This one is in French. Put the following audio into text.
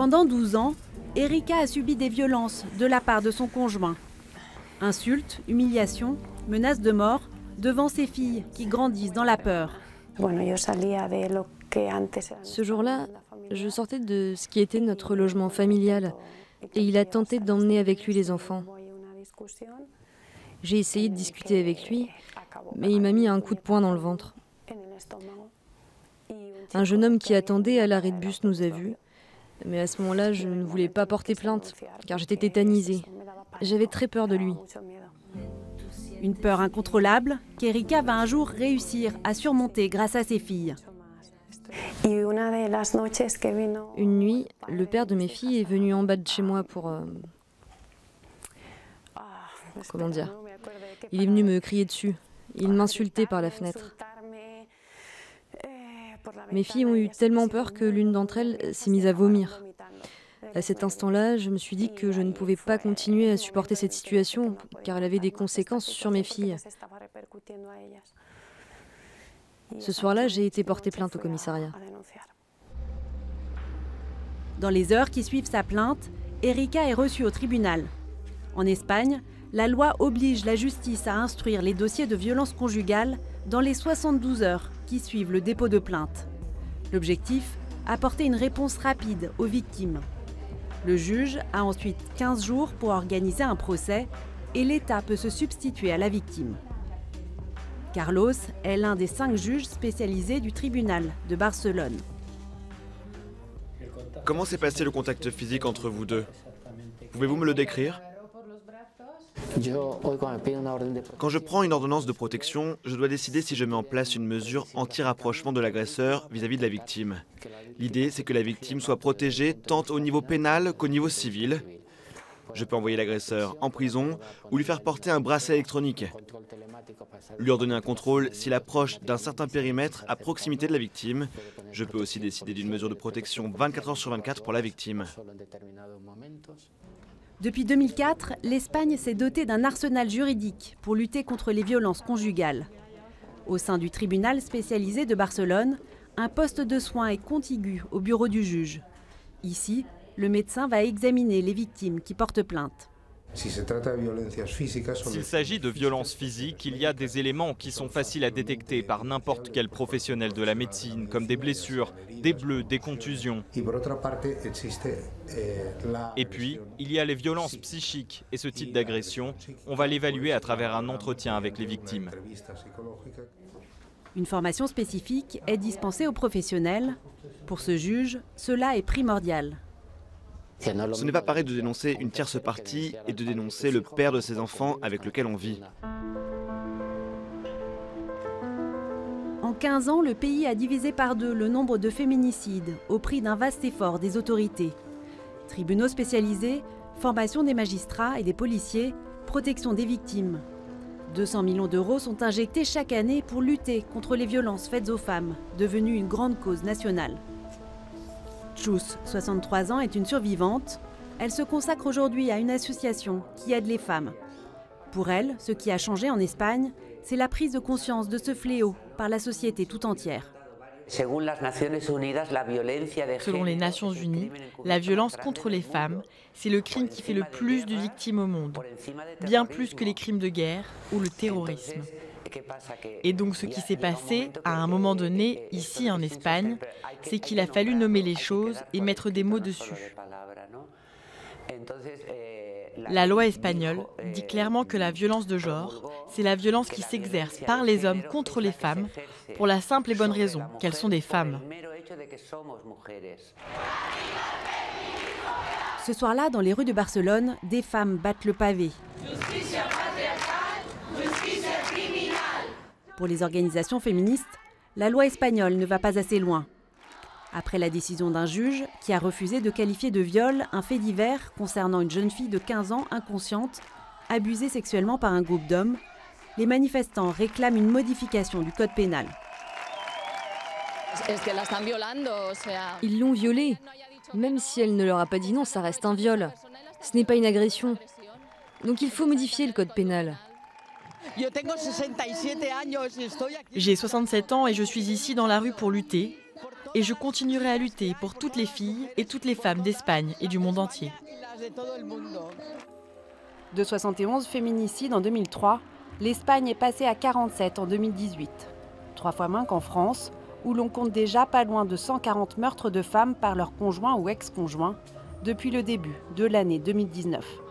Pendant 12 ans, Erika a subi des violences de la part de son conjoint. Insultes, humiliations, menaces de mort devant ses filles qui grandissent dans la peur. Ce jour-là, je sortais de ce qui était notre logement familial et il a tenté d'emmener avec lui les enfants. J'ai essayé de discuter avec lui, mais il m'a mis un coup de poing dans le ventre. Un jeune homme qui attendait à l'arrêt de bus nous a vus, mais à ce moment-là, je ne voulais pas porter plainte, car j'étais tétanisée. J'avais très peur de lui. Une peur incontrôlable qu'Erika va un jour réussir à surmonter grâce à ses filles. Une nuit, le père de mes filles est venu en bas de chez moi pour... Comment dire? Il est venu me crier dessus. Il m'insultait par la fenêtre. Mes filles ont eu tellement peur que l'une d'entre elles s'est mise à vomir. À cet instant-là, je me suis dit que je ne pouvais pas continuer à supporter cette situation, car elle avait des conséquences sur mes filles. Ce soir-là, j'ai été porter plainte au commissariat. Dans les heures qui suivent sa plainte, Erika est reçue au tribunal. En Espagne, la loi oblige la justice à instruire les dossiers de violence conjugale dans les 72 heures qui suivent le dépôt de plainte. L'objectif, apporter une réponse rapide aux victimes. Le juge a ensuite 15 jours pour organiser un procès et l'État peut se substituer à la victime. Carlos est l'un des 5 juges spécialisés du tribunal de Barcelone. Comment s'est passé le contact physique entre vous deux? Pouvez-vous me le décrire? Quand je prends une ordonnance de protection, je dois décider si je mets en place une mesure anti-rapprochement de l'agresseur vis-à-vis de la victime. L'idée, c'est que la victime soit protégée tant au niveau pénal qu'au niveau civil. Je peux envoyer l'agresseur en prison ou lui faire porter un bracelet électronique. Lui ordonner un contrôle s'il approche d'un certain périmètre à proximité de la victime. Je peux aussi décider d'une mesure de protection 24 heures sur 24 pour la victime. Depuis 2004, l'Espagne s'est dotée d'un arsenal juridique pour lutter contre les violences conjugales. Au sein du tribunal spécialisé de Barcelone, un poste de soins est contigu au bureau du juge. Ici, le médecin va examiner les victimes qui portent plainte. S'il s'agit de violences physiques, il y a des éléments qui sont faciles à détecter par n'importe quel professionnel de la médecine, comme des blessures, des bleus, des contusions. Et puis, il y a les violences psychiques et ce type d'agression, on va l'évaluer à travers un entretien avec les victimes. Une formation spécifique est dispensée aux professionnels. Pour ce juge, cela est primordial. Ce n'est pas pareil de dénoncer une tierce partie et de dénoncer le père de ses enfants avec lequel on vit. En 15 ans, le pays a divisé par 2 le nombre de féminicides au prix d'un vaste effort des autorités. Tribunaux spécialisés, formation des magistrats et des policiers, protection des victimes. 200 millions d'euros sont injectés chaque année pour lutter contre les violences faites aux femmes, devenue une grande cause nationale. Chus, 63 ans, est une survivante. Elle se consacre aujourd'hui à une association qui aide les femmes. Pour elle, ce qui a changé en Espagne, c'est la prise de conscience de ce fléau par la société tout entière. Selon les Nations Unies, la violence contre les femmes, c'est le crime qui fait le plus de victimes au monde, bien plus que les crimes de guerre ou le terrorisme. Et donc ce qui s'est passé à un moment donné, ici en Espagne, c'est qu'il a fallu nommer les choses et mettre des mots dessus. La loi espagnole dit clairement que la violence de genre, c'est la violence qui s'exerce par les hommes contre les femmes pour la simple et bonne raison qu'elles sont des femmes. Ce soir-là, dans les rues de Barcelone, des femmes battent le pavé. Pour les organisations féministes, la loi espagnole ne va pas assez loin. Après la décision d'un juge qui a refusé de qualifier de viol un fait divers concernant une jeune fille de 15 ans inconsciente, abusée sexuellement par un groupe d'hommes, les manifestants réclament une modification du code pénal. Ils l'ont violée. Même si elle ne leur a pas dit non, ça reste un viol. Ce n'est pas une agression. Donc il faut modifier le code pénal. J'ai 67 ans et je suis ici dans la rue pour lutter. et je continuerai à lutter pour toutes les filles et toutes les femmes d'Espagne et du monde entier. De 71 féminicides en 2003, l'Espagne est passée à 47 en 2018. 3 fois moins qu'en France, où l'on compte déjà pas loin de 140 meurtres de femmes par leur conjoint ou ex-conjoint depuis le début de l'année 2019.